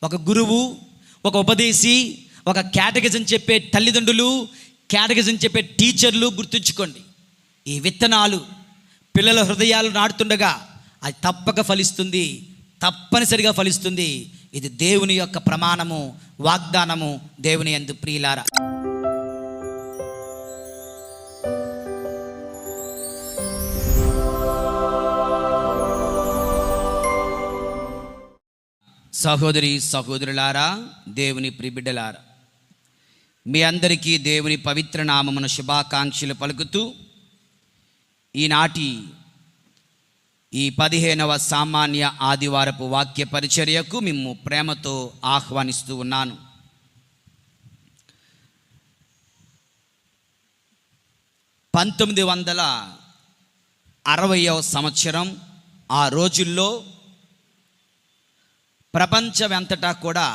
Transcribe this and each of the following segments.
ఒక గురువు, ఒక ఉపదేశి, ఒక కేటగిజం చెప్పే తల్లిదండ్రులు, కేటగిజం చెప్పే టీచర్లు గుర్తుంచుకోండి. ఈ విత్తనాలు పిల్లల హృదయాలు నాటుతుండగా అది తప్పక ఫలిస్తుంది, తప్పనిసరిగా ఫలిస్తుంది. ఇది దేవుని యొక్క ప్రమాణము, వాగ్దానము. దేవుని యందు ప్రియులారా, సహోదరి సహోదరులారా, దేవుని ప్రియబిడ్డలారా, మీ అందరికీ దేవుని పవిత్ర నామమున శుభాకాంక్షలు పలుకుతూ ఈనాటి ఈ 15వ సామాన్య ఆదివారపు వాక్య పరిచర్యకు మిమ్ము ప్రేమతో ఆహ్వానిస్తూ ఉన్నాను. సంవత్సరం ఆ రోజుల్లో ప్రపంచమంతటా కూడా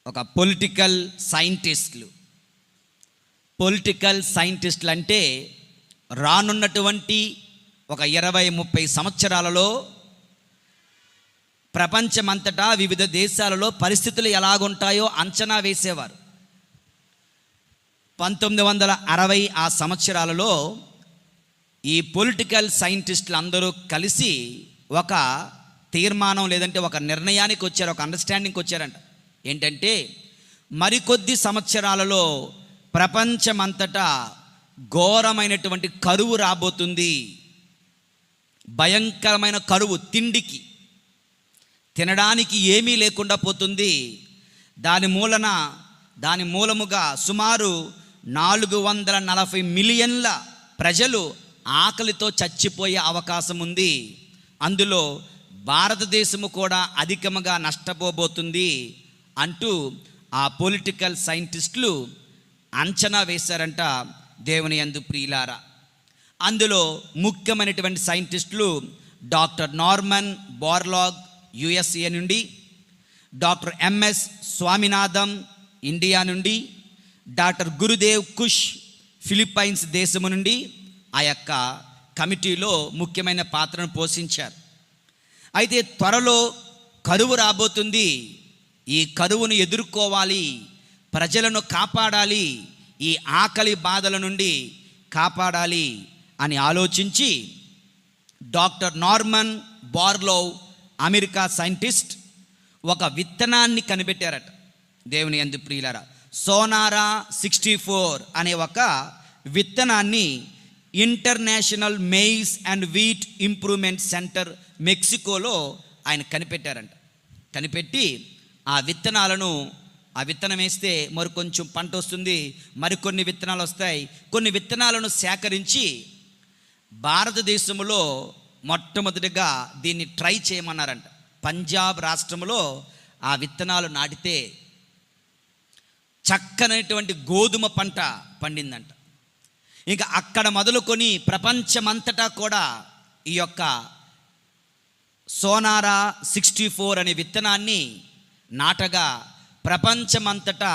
ఒక పొలిటికల్ సైంటిస్టులు అంటే రానున్నటువంటి ఒక 20-30 సంవత్సరాలలో ప్రపంచమంతటా వివిధ దేశాలలో పరిస్థితులు ఎలాగుంటాయో అంచనా వేసేవారు. 1960 ఆ సంవత్సరాలలో ఈ పొలిటికల్ సైంటిస్టులు అందరూ కలిసి ఒక తీర్మానం లేదంటే ఒక నిర్ణయానికి వచ్చారు, ఒక అండర్స్టాండింగ్కి వచ్చారంట. ఏంటంటే మరికొద్ది సంవత్సరాలలో ప్రపంచమంతటా ఘోరమైనటువంటి కరువు రాబోతుంది. భయంకరమైన కరువు, తినడానికి ఏమీ లేకుండా పోతుంది. దాని మూలముగా సుమారు 440 మిలియన్ల ప్రజలు ఆకలితో చచ్చిపోయే అవకాశం ఉంది. అందులో భారతదేశము కూడా అధికముగా నష్టపోబోతుంది అంటూ ఆ పొలిటికల్ సైంటిస్టులు అంచనా వేశారంట. దేవుని యందు ప్రియులారా, అందులో ముఖ్యమైనటువంటి సైంటిస్టులు డాక్టర్ నార్మన్ బోర్లాగ్ USA నుండి, డాక్టర్ MS స్వామినాథన్ ఇండియా నుండి, డాక్టర్ గురుదేవ్ కుష్ ఫిలిప్పైన్స్ దేశము నుండి ఆ యొక్క కమిటీలో ముఖ్యమైన పాత్రను పోషించారు. అయితే త్వరలో కరువు రాబోతుంది, ఈ కరువును ఎదుర్కోవాలి, ప్రజలను కాపాడాలి, ఈ ఆకలి బాధల నుండి కాపాడాలి అని ఆలోచించి doctor Norman Borlaug America scientist ఒక విత్తనాన్ని కనిపెట్టారట. దేవుని యందు ప్రియులారా, సోనారా 64 అనే ఒక విత్తనాన్ని international maize and wheat improvement centre మెక్సికోలో ఆయన కనిపెట్టారంట. కనిపెట్టి ఆ విత్తనం వేస్తే మరి కొంచెం పంట వస్తుంది, మరికొన్ని విత్తనాలు వస్తాయి. కొన్ని విత్తనాలను సేకరించి భారతదేశంలో మొట్టమొదటిగా దీన్ని ట్రై చేయమన్నారంట. పంజాబ్ రాష్ట్రంలో ఆ విత్తనాలు నాటితే చక్కనైనటువంటి గోధుమ పంట పండిందంట. ఇంకా అక్కడ మొదలుకొని ప్రపంచమంతటా కూడా ఈ యొక్క సోనారా 64 అనే విత్తనాన్ని నాటగా ప్రపంచమంతటా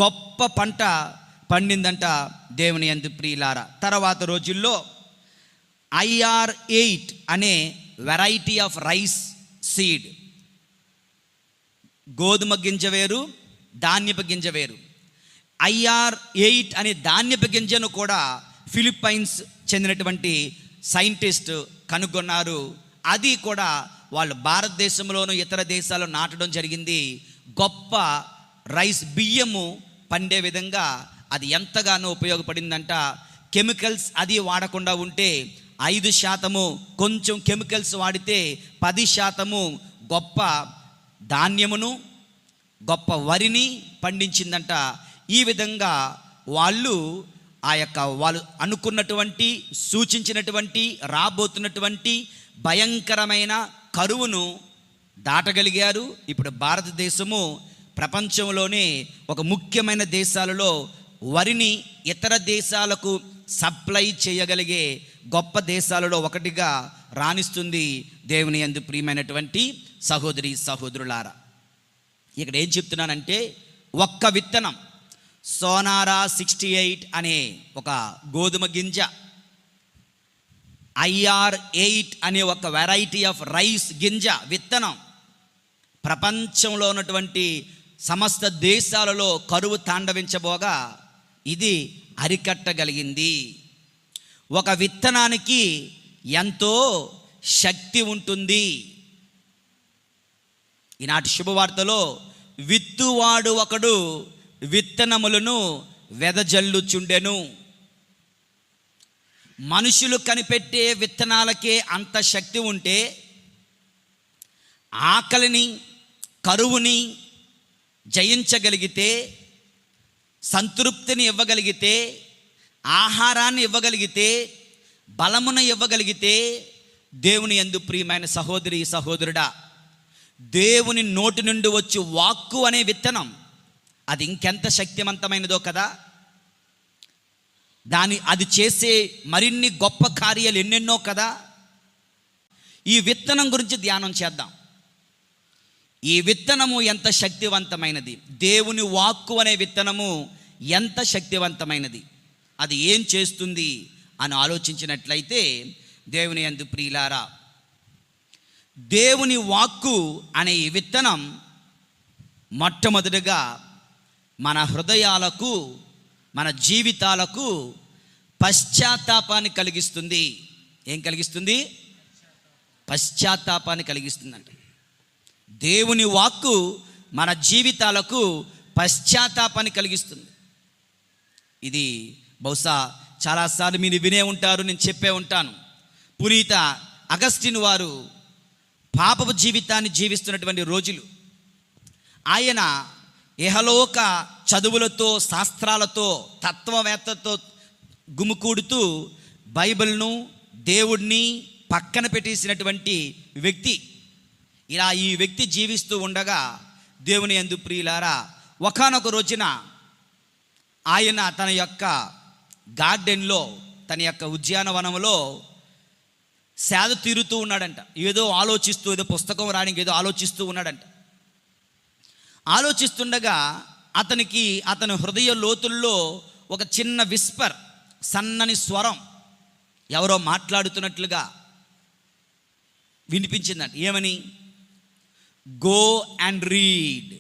గొప్ప పంట పండిందంట. దేవుని యందు ప్రియులారా, తర్వాత రోజుల్లో IR8 అనే వెరైటీ ఆఫ్ రైస్ సీడ్, గోధుమ గింజ వేరు, ధాన్యపు గింజ వేరు. IR8 అనే ధాన్యపు గింజను కూడా ఫిలిప్పైన్స్ చెందినటువంటి సైంటిస్ట్ కనుగొన్నారు. అది కూడా వాళ్ళు భారతదేశంలోనూ ఇతర దేశాల్లో నాటడం జరిగింది. గొప్ప రైస్ బియ్యము పండే విధంగా అది ఎంతగానో ఉపయోగపడిందంట. కెమికల్స్ అది వాడకుండా ఉంటే 5%, కొంచెం కెమికల్స్ వాడితే 10% గొప్ప ధాన్యమును, గొప్ప వరిని పండించిందంట. ఈ విధంగా వాళ్ళు వాళ్ళు అనుకున్నటువంటి, సూచించినటువంటి రాబోతున్నటువంటి భయంకరమైన కరువును దాటగలిగారు. ఇప్పుడు భారతదేశము ప్రపంచంలోనే ఒక ముఖ్యమైన దేశాలలో వరిని ఇతర దేశాలకు సప్లై చేయగలిగే గొప్ప దేశాలలో ఒకటిగా రాణిస్తుంది. దేవుని యందు ప్రియమైనటువంటి సహోదరి సహోదరులారా, ఇక్కడ ఏం చెప్తున్నానంటే ఒక్క విత్తనం సోనారా 68 అనే ఒక గోధుమ గింజ, IR8 అనే ఒక వెరైటీ ఆఫ్ రైస్ గింజ విత్తనం ప్రపంచంలో ఉన్నటువంటి సమస్త దేశాలలో కరువు తాండవించబోగా ఇది అరికట్టగలిగింది. ఒక విత్తనానికి ఎంతో శక్తి ఉంటుంది. ఈనాటి శుభవార్తలో విత్తువాడు ఒకడు విత్తనములను వెదజల్లుచుండెను. మనుషులు కనిపెట్టే విత్తనాలకే అంత శక్తి ఉంటే, ఆకలిని కరువుని జయించగలిగితే, సంతృప్తిని ఇవ్వగలిగితే, ఆహారాన్ని ఇవ్వగలిగితే, బలమును ఇవ్వగలిగితే, దేవుని యందు ప్రియమైన సహోదరి సహోదరుడా, దేవుని నోటి నుండి వచ్చి వాక్కు అనే విత్తనం అది ఇంకెంత శక్తివంతమైనదో కదా. అది చేసే మరిన్ని గొప్ప కార్యాలు ఎన్నెన్నో కదా. ఈ విత్తనం గురించి ధ్యానం చేద్దాం. ఈ విత్తనము ఎంత శక్తివంతమైనది, దేవుని వాక్కు అనే విత్తనము ఎంత శక్తివంతమైనది, అది ఏం చేస్తుంది అని ఆలోచించినట్లయితే, దేవుని యందు ప్రియులారా, దేవుని వాక్కు అనే ఈ విత్తనం మొట్టమొదటిగా మన హృదయాలకు, మన జీవితాలకు పశ్చాత్తాపాన్ని కలిగిస్తుంది. ఏం కలిగిస్తుంది? పశ్చాత్తాపాన్ని కలిగిస్తుందంట. దేవుని వాక్కు మన జీవితాలకు పశ్చాత్తాపాన్ని కలిగిస్తుంది. ఇది బహుశా చాలాసార్లు మీరు వినే ఉంటారు, నేను చెప్పే ఉంటాను. పునీత అగస్టిన్ వారు పాపపు జీవితాన్ని జీవిస్తున్నటువంటి రోజులు, ఆయన ఇహలోక చదువులతో, శాస్త్రాలతో, తత్వవేత్తతో గుమికూడుతూ బైబిల్ను, దేవుడిని పక్కన పెట్టేసినటువంటి వ్యక్తి. ఇలా ఈ వ్యక్తి జీవిస్తూ ఉండగా, దేవుని యందు ప్రియులారా, ఒకానొక రోజున ఆయన తన యొక్క గార్డెన్లో, తన యొక్క ఉద్యానవనంలో సేద తీరుతూ ఉన్నాడంట. ఏదో ఆలోచిస్తూ, ఏదో పుస్తకం రాయడానికి ఏదో ఆలోచిస్తూ ఉన్నాడంట. ఆలోచిస్తుండగా అతని హృదయ లోతుల్లో ఒక చిన్న విస్పర్, సన్నని స్వరం, ఎవరో మాట్లాడుతున్నట్లుగా వినిపించిందంట. ఏమని? Go and read,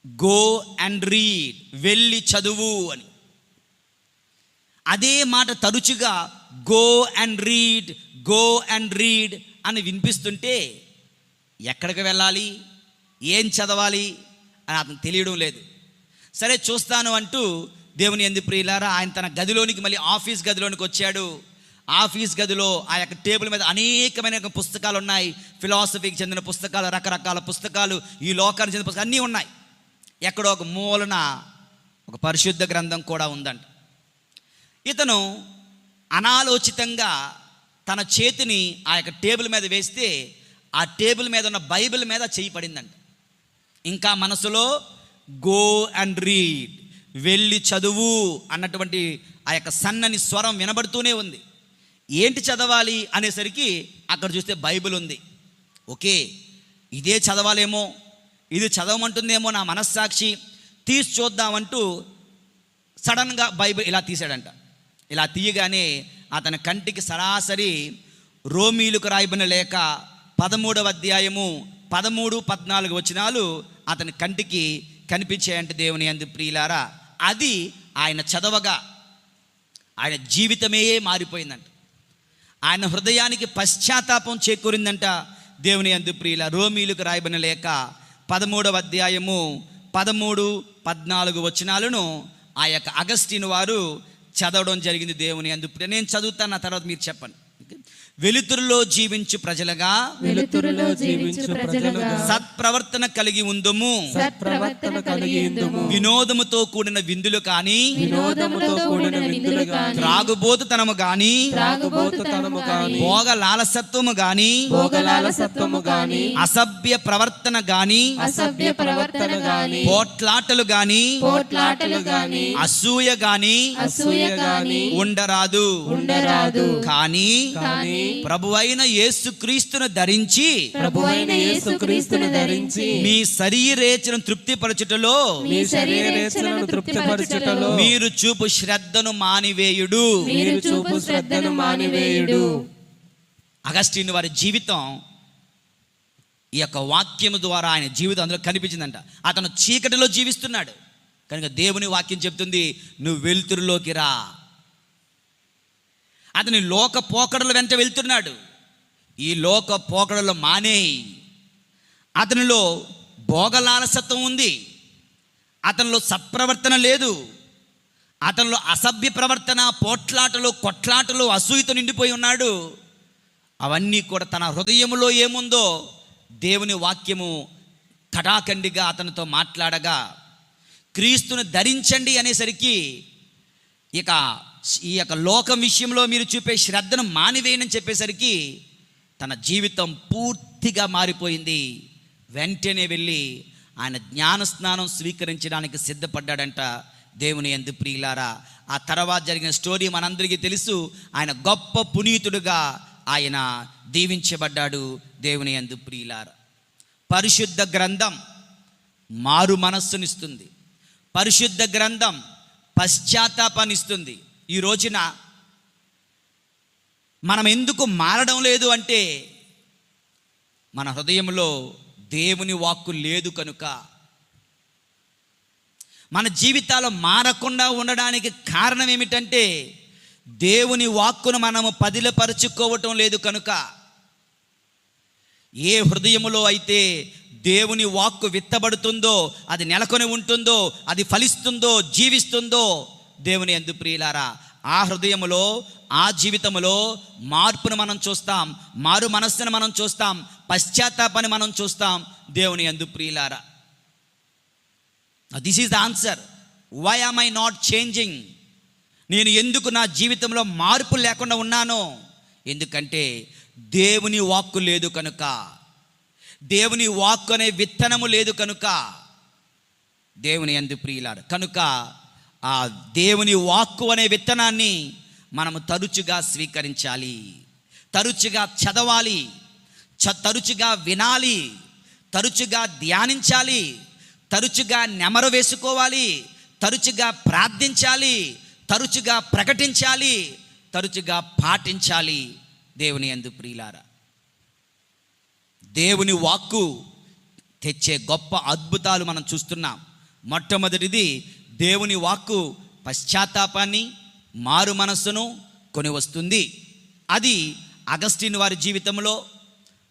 go and read, వెళ్ళి చదువు అని. అదే మాట తరచుగా go and read, go and read అని వినిపిస్తుంటే, ఎక్కడికి వెళ్ళాలి, ఏం చదవాలి అని అతను తెలియడం లేదు. సరే చూస్తాను అంటూ దేవుని యందు ప్రియులారా, ఆయన తన గదిలోనికి, మళ్ళీ ఆఫీస్ గదిలోనికి వచ్చాడు. ఆఫీస్ గదిలో ఆ యొక్క టేబుల్ మీద అనేకమైన పుస్తకాలు ఉన్నాయి. ఫిలాసఫీకి చెందిన పుస్తకాలు, రకరకాల పుస్తకాలు, ఈ లోకానికి చెందిన పుస్తకాలు అన్నీ ఉన్నాయి. ఎక్కడో ఒక మూలన ఒక పరిశుద్ధ గ్రంథం కూడా ఉందంట. ఇతను అనాలోచితంగా తన చేతిని ఆ యొక్క టేబుల్ మీద వేస్తే, ఆ టేబుల్ మీద ఉన్న బైబిల్ మీద చెయ్యి పడిందంట. ఇంకా మనసులో గో అండ్ రీడ్, వెళ్ళి చదువు అన్నటువంటి ఆ యొక్క సన్నని స్వరం వినబడుతూనే ఉంది. ఏంటి చదవాలి అనేసరికి అక్కడ చూస్తే బైబిల్ ఉంది. ఓకే, ఇదే చదవాలేమో, ఇది చదవమంటుందేమో నా మనస్సాక్షి, తీసి చూద్దామంటూ సడన్గా బైబిల్ ఇలా తీసాడంట. ఇలా తీయగానే అతని కంటికి సరాసరి రోమీలకు రాయబడిన లేఖ 13వ అధ్యాయము 13-14 వచనాలు అతని కంటికి కనిపించాయంటే, దేవుని యందు ప్రియులారా, అది ఆయన చదవగా ఆయన జీవితమే మారిపోయిందంట. ఆయన హృదయానికి పశ్చాత్తాపం చేకూరిందంట. దేవుని యందు ప్రియుల, రోమీలకు రాయబడిన లేఖ 13వ అధ్యాయము 13-14 వచనాలను ఆ యొక్క అగస్టిన్ వారు చదవడం జరిగింది. దేవుని యందు ప్రియుల, నేను చదువుతాను, ఆ తర్వాత మీరు చెప్పండి. వెలుతురులో జీవించు ప్రజలుగా, వెలుతురులో జీవించు ప్రజలుగా, సత్ప్రవర్తన కలిగి ఉందుము, సత్ప్రవర్తన కలిగి ఉందుము. వినోదముతో కూడిన విందులు కాని, వినోదముతో కూడిన విందులు గాని, త్రాగుబోతుతనము గాని, త్రాగుబోతుతనము గాని, భోగ లాలసత్వము గాని, భోగలాలసత్వము గాని, అసభ్య ప్రవర్తన గాని, అసభ్య ప్రవర్తన గాని, పోట్లాటలు గాని, పోట్లాటలు గాని, అసూయ గాని, అసూయ గాని ఉండరాదు. కానీ ప్రభువైన యేసుక్రీస్తును ధరించి, ప్రభువైన యేసుక్రీస్తును ధరించి, మీ శరీరేచ్ఛను తృప్తిపరచుటలో, మీ శరీరేచ్ఛను తృప్తిపరచుటలో మీరు చూపు శ్రద్ధను మానివేయుడు. మీరు చూపు శ్రద్ధను మానివేయుడు. అగస్టిన్ వారి జీవితం ఈ యొక్క వాక్యము ద్వారా ఆయన జీవితం అందులో కనిపించిందంట. అతను చీకటిలో జీవిస్తున్నాడు కనుక దేవుని వాక్యం చెప్తుంది, నువ్వు వెలుతురులోకి రా. అతని లోక పోకడల వెంట వెళ్తున్నాడు. ఈ లోక పోకడలు మానేయి. అతనిలో భోగలాలసత్వం ఉంది, అతనిలో సత్ప్రవర్తన లేదు, అతనిలో అసభ్య ప్రవర్తన, పోట్లాటలు, కొట్లాటలు, అసూయతో నిండిపోయి ఉన్నాడు. అవన్నీ కూడా తన హృదయంలో ఏముందో దేవుని వాక్యము కటాఖండిగా అతనితో మాట్లాడగా, క్రీస్తును ధరించండి అనేసరికి ఇక ఈ యొక్క లోకం విషయంలో మీరు చూపే శ్రద్ధను మానివేయనని చెప్పేసరికి తన జీవితం పూర్తిగా మారిపోయింది. వెంటనే వెళ్ళి ఆయన జ్ఞానస్నానం స్వీకరించడానికి సిద్ధపడ్డాడంట. దేవుని యందు ప్రియులారా, ఆ తర్వాత జరిగిన స్టోరీ మనందరికీ తెలుసు. ఆయన గొప్ప పునీతుడుగా ఆయన దీవించబడ్డాడు. దేవుని యందు ప్రియులారా, పరిశుద్ధ గ్రంథం మారు మనస్సునిస్తుంది. పరిశుద్ధ గ్రంథం పశ్చాత్తాపాన్నిస్తుంది. ఈ రోజున మనం ఎందుకు మారడం లేదు అంటే మన హృదయంలో దేవుని వాక్కు లేదు కనుక. మన జీవితాలు మారకుండా ఉండడానికి కారణం ఏమిటంటే దేవుని వాక్కును మనము పదిలపరుచుకోవటం లేదు కనుక. ఏ హృదయములో అయితే దేవుని వాక్కు విత్తబడుతుందో, అది నెలకొని ఉంటుందో, అది ఫలిస్తుందో, జీవిస్తుందో, దేవుని యందు ప్రియులారా, ఆ హృదయములో, ఆ జీవితములో మార్పును మనం చూస్తాం, మారు మనస్సును మనం చూస్తాం, పశ్చాత్తాపాన్ని మనం చూస్తాం. దేవుని యందు ప్రియులారా, this is the answer. Why am I not changing? నేను ఎందుకు నా జీవితంలో మార్పు లేకుండా ఉన్నాను? ఎందుకంటే దేవుని వాక్కు లేదు కనుక, దేవుని వాక్కు అనే విత్తనము లేదు కనుక. దేవుని యందు ప్రియులారా, కనుక ఆ దేవుని వాక్కు అనే విత్తనాన్ని మనము తరచుగా స్వీకరించాలి, తరచుగా చదవాలి, తరచుగా వినాలి, తరచుగా ధ్యానించాలి, తరచుగా నెమరు వేసుకోవాలి, తరచుగా ప్రార్థించాలి, తరచుగా ప్రకటించాలి, తరచుగా పాటించాలి. దేవుని యందు ప్రియులారా, దేవుని వాక్కు తెచ్చే గొప్ప అద్భుతాలు మనం చూస్తున్నాం. మొట్టమొదటిది, దేవుని వాక్కు పశ్చాత్తాపాన్ని, మారు మనస్సును కొని వస్తుంది. అది అగస్టిన్ వారి జీవితంలో,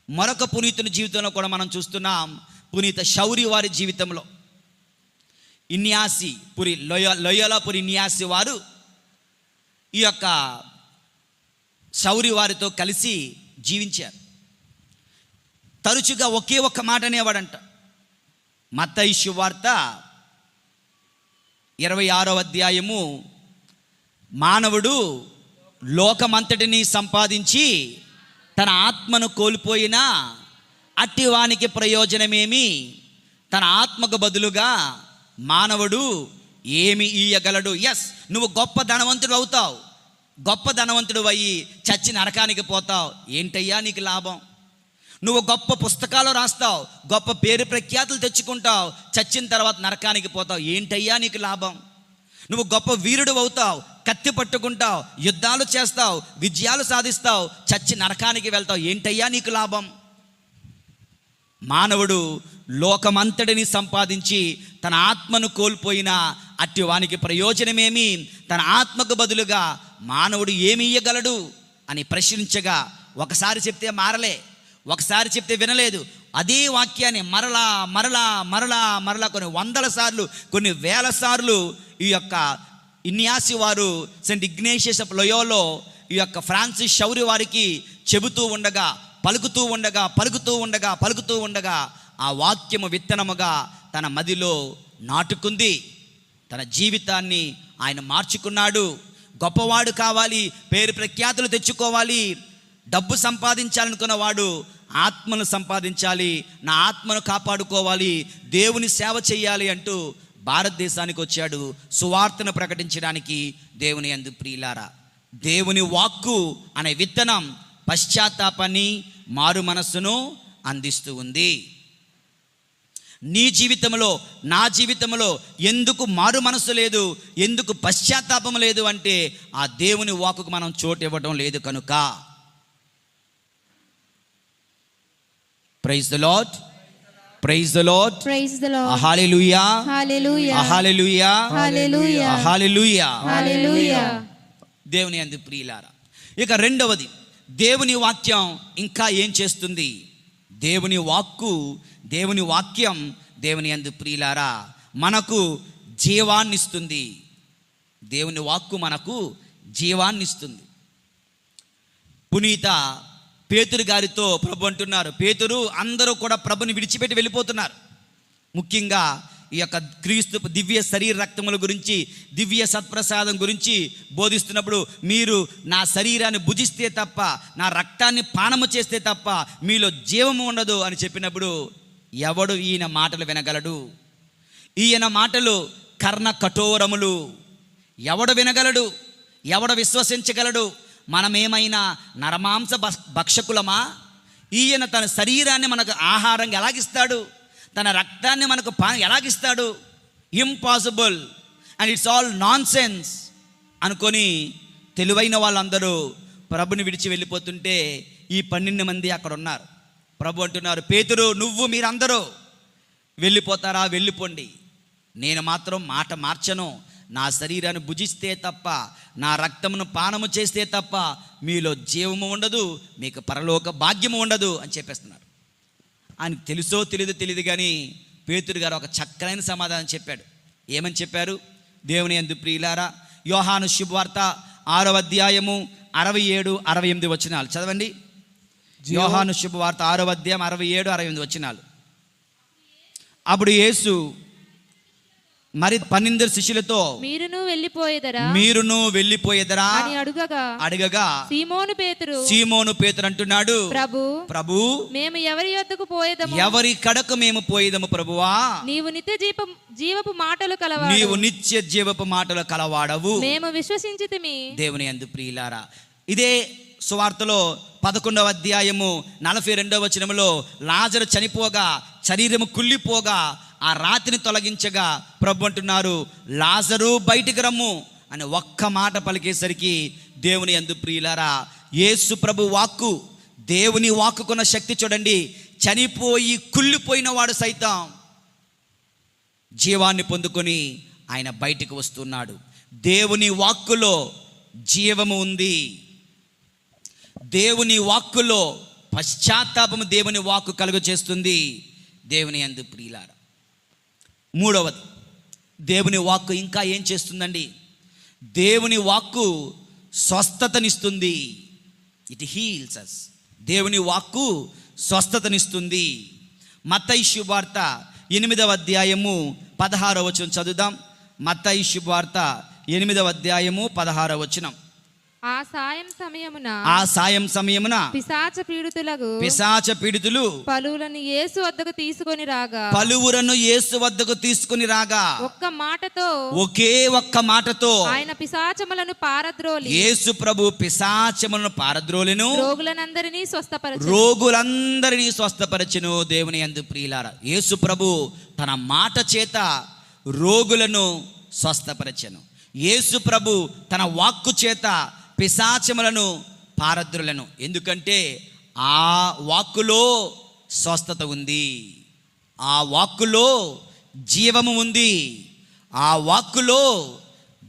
మరొక పునీతుని జీవితంలో కూడా మనం చూస్తున్నాం. పునీత శౌరి వారి జీవితంలో, ఇన్యాసి పురి లోయోలాపురి ఇన్యాసి వారు ఈ యొక్క శౌరి వారితో కలిసి జీవించారు. తరచుగా ఒకే ఒక్క మాట అనేవాడంట. మత్తయి సువార్త 26వ అధ్యాయము, మానవుడు లోకమంతటిని సంపాదించి తన ఆత్మను కోల్పోయినా అట్టి వానికి ప్రయోజనమేమి? తన ఆత్మకు బదులుగా మానవుడు ఏమి ఇయ్యగలడు? ఎస్, నువ్వు గొప్ప ధనవంతుడు అవుతావు, గొప్ప ధనవంతుడు అయ్యి చచ్చి నరకానికి పోతావు, ఏంటయ్యా నీకు లాభం? నువ్వు గొప్ప పుస్తకాలు రాస్తావు, గొప్ప పేరు ప్రఖ్యాతులు తెచ్చుకుంటావు, చచ్చిన తర్వాత నరకానికి పోతావు, ఏంటయ్యా నీకు లాభం? నువ్వు గొప్ప వీరుడు అవుతావు, కత్తి పట్టుకుంటావు, యుద్ధాలు చేస్తావు, విజయాలు సాధిస్తావు, చచ్చి నరకానికి వెళ్తావు, ఏంటయ్యా నీకు లాభం? మానవుడు లోకమంతటిని సంపాదించి తన ఆత్మను కోల్పోయినా అట్టి వానికి ప్రయోజనమేమి? తన ఆత్మకు బదులుగా మానవుడు ఏమి ఇయ్యగలడు అని ప్రశ్నించగా, ఒకసారి చెప్తే మారలే, ఒకసారి చెప్తే వినలేదు. అదే వాక్యాన్ని మరలా మరలా మరలా మరలా కొన్ని వందల సార్లు, కొన్ని వేల సార్లు ఈ యొక్క ఇన్యాసి వారు, సెయింట్ ఇగ్నేషియస్ ఆఫ్ లోయోలో ఈ యొక్క ఫ్రాన్సిస్ శౌరి వారికి చెబుతూ ఉండగా, పలుకుతూ ఉండగా, పలుకుతూ ఉండగా, పలుకుతూ ఉండగా ఆ వాక్యము విత్తనముగా తన మదిలో నాటుకుంది. తన జీవితాన్ని ఆయన మార్చుకున్నాడు. గొప్పవాడు కావాలి, పేరు ప్రఖ్యాతులు తెచ్చుకోవాలి, డబ్బు సంపాదించాలనుకున్నవాడు ఆత్మను సంపాదించాలి, నా ఆత్మను కాపాడుకోవాలి, దేవుని సేవ చేయాలి అంటూ భారతదేశానికి వచ్చాడు సువార్తను ప్రకటించడానికి. దేవుని యందు ప్రియులారా, దేవుని వాక్కు అనే విత్తనం పశ్చాత్తాపాన్ని, మారు మనస్సును అందిస్తూ ఉంది. నీ జీవితంలో, నా జీవితంలో ఎందుకు మారు మనస్సు లేదు, ఎందుకు పశ్చాత్తాపం లేదు అంటే ఆ దేవుని వాక్కుకు మనం చోటు ఇవ్వడం లేదు కనుక. Praise the Lord, praise the lord, Praise the Lord. Hallelujah, Hallelujah. Hallelujah, Hallelujah. Hallelujah. Hallelujah. దేవుని యందు ప్రియులారా, ఇక రెండవది, దేవుని వాక్యం ఇంకా ఏం చేస్తుంది? దేవుని వాక్యం దేవుని యందు ప్రియులారా మనకు జీవాన్నిస్తుంది. దేవుని వాక్కు మనకు జీవాన్నిస్తుంది. పునీత పేతురు గారితో ప్రభు అంటున్నారు, పేతురు అందరూ కూడా ప్రభుని విడిచిపెట్టి వెళ్ళిపోతున్నారు. ముఖ్యంగా ఈ యొక్క క్రీస్తు దివ్య శరీర రక్తముల గురించి, దివ్య సత్ప్రసాదం గురించి బోధిస్తున్నప్పుడు, మీరు నా శరీరాన్ని భుజిస్తే తప్ప, నా రక్తాన్ని పానము చేస్తే తప్ప మీలో జీవము ఉండదు అని చెప్పినప్పుడు, ఎవడు ఈయన మాటలు వినగలడు? ఈయన మాటలు కర్ణ కఠోరములు. ఎవడు వినగలడు? ఎవడు విశ్వసించగలడు? మనమేమైనా నరమాంస భక్షకులమా? ఈయన తన శరీరాన్ని మనకు ఆహారంగా ఎలాగిస్తాడు? తన రక్తాన్ని మనకు ఎలాగిస్తాడు? Impossible and it's all nonsense అనుకొని తెలివైన వాళ్ళందరూ ప్రభుని విడిచి వెళ్ళిపోతుంటే ఈ 12 మంది అక్కడ ఉన్నారు. ప్రభు అంటున్నారు, పేతురు, మీరందరూ వెళ్ళిపోతారా? వెళ్ళిపోండి. నేను మాత్రం మాట మార్చను. నా శరీరాన్ని భుజిస్తే తప్ప, నా రక్తమును పానము చేస్తే తప్ప మీలో జీవము ఉండదు, మీకు పరలోక భాగ్యము ఉండదు అని చెప్పేస్తున్నారు. ఆయనకు తెలుసో తెలియదు కానీ పేతురు గారు ఒక చక్కనైన సమాధానం చెప్పాడు. ఏమని చెప్పారు? దేవుని యందు ప్రియులారా, యోహాను శుభవార్త 6వ అధ్యాయము 67, 68 వచనాలు చదవండి. యోహాను శుభవార్త 6వ అధ్యాయం 67, 68 వచనాలు. అప్పుడు యేసు మరి 12 శిష్యులతో మీరును వెళ్ళిపోయేదరా అని అడగగా సీమోను పేతురు అంటున్నాడు, ప్రభు మేము ఎవరి యొద్దకు పోయేదము? ఎవరి కడకు మేము పోయేదము ప్రభువా? నీవు నిత్య జీవపు మాటలు కలవాడవు. మేము విశ్వసించితిమి. దేవుని యందు ప్రియులారా, ఇదే సువార్తలో 11వ అధ్యాయము 42వ వచనములో లాజరు చనిపోగా, శరీరము కుళ్ళిపోగా ఆ రాతిని తొలగించగా ప్రభు అంటున్నారు, లాజరు బయటికి రమ్ము అని ఒక్క మాట పలికేసరికి దేవుని యందు ప్రియులారా, యేసు ప్రభు వాక్కు, దేవుని వాక్కుకున్న శక్తి చూడండి. చనిపోయి కుళ్ళిపోయిన వాడు సైతం జీవాన్ని పొందుకొని ఆయన బయటికి వస్తున్నాడు. దేవుని వాక్కులో జీవము ఉంది. దేవుని వాక్కులో పశ్చాత్తాపము దేవుని వాక్కు కలుగ చేస్తుంది. దేవుని యందు ప్రియులారా, మూడవది, దేవుని వాక్కు ఇంకా ఏం చేస్తుందండి? దేవుని వాక్కు స్వస్థతనిస్తుంది. ఇట్ హీల్స్ అస్. దేవుని వాక్కు స్వస్థతనిస్తుంది. మత్తయి శుభవార్త 8వ అధ్యాయము 16వ వచనం చదువుదాం. మత్తయి శుభవార్త 8వ అధ్యాయము 16వ వచనం. ఆ సాయం సమయమున పిశాచ పీడితులు పలువురను యేసు వద్దకు తీసుకొని రాగా ఒకే ఒక్క మాటతో ఆయన పిశాచములను పారద్రోలి, యేసు ప్రభు పిశాచములను పారద్రోలెను, రోగులందరినీ స్వస్థపరచెను. దేవుని యందు ప్రియులారా, యేసు ప్రభు తన మాట చేత రోగులను స్వస్థపరచెను. యేసు ప్రభు తన వాక్కు చేత పిశాచములను పారద్రులను. ఎందుకంటే ఆ వాక్కులో స్వస్థత ఉంది, ఆ వాక్కులో జీవము ఉంది, ఆ వాక్కులో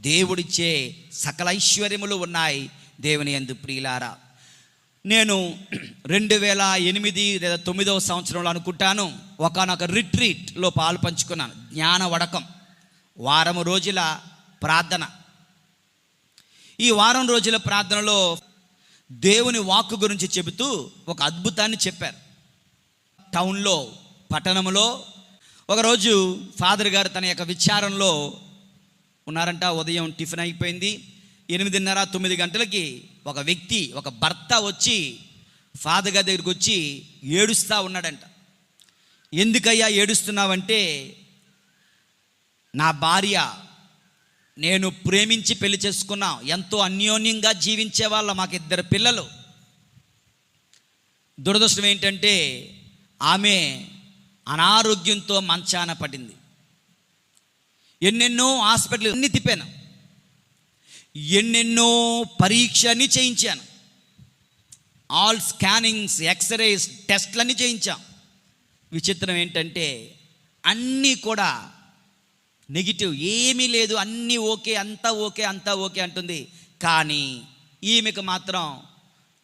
దేవుడిచ్చే సకల ఐశ్వర్యములు ఉన్నాయి. దేవుని యందు ప్రియులారా, నేను 2008 లేదా 9వ సంవత్సరంలో అనుకుంటాను, ఒకనొక రిట్రీట్లో పాలు పంచుకున్నాను. జ్ఞాన వడకం, వారం రోజుల ప్రార్థన. ఈ వారం రోజుల ప్రార్థనలో దేవుని వాక్కు గురించి చెబుతూ ఒక అద్భుతాన్ని చెప్పారు. టౌన్లో, పట్టణంలో ఒకరోజు ఫాదర్ గారు తన యొక్క విచారంలో ఉన్నారంట. ఉదయం టిఫిన్ అయిపోయింది. 8:30, 9 గంటలకి ఒక వ్యక్తి, ఒక భర్త వచ్చి ఫాదర్ గారి దగ్గరికి వచ్చి ఏడుస్తూ ఉన్నాడంట. ఎందుకయ్యా ఏడుస్తున్నావంటే, నా భార్య, నేను ప్రేమించి పెళ్లి చేసుకున్నాం, ఎంతో అన్యోన్యంగా జీవించే వాళ్ళ, మాకు 2 పిల్లలు. దురదృష్టం ఏంటంటే ఆమె అనారోగ్యంతో మంచాన పడింది. ఎన్నెన్నో హాస్పిటల్ అన్ని తిప్పాను, ఎన్నెన్నో పరీక్షని చేయించాను, ఆల్ స్కానింగ్స్, ఎక్స్రేస్, టెస్ట్లన్నీ చేయించాం. విచిత్రం ఏంటంటే అన్నీ కూడా నెగిటివ్, ఏమీ లేదు, అన్నీ ఓకే, అంతా ఓకే, అంతా ఓకే అంటుంది. కానీ ఈమెకు మాత్రం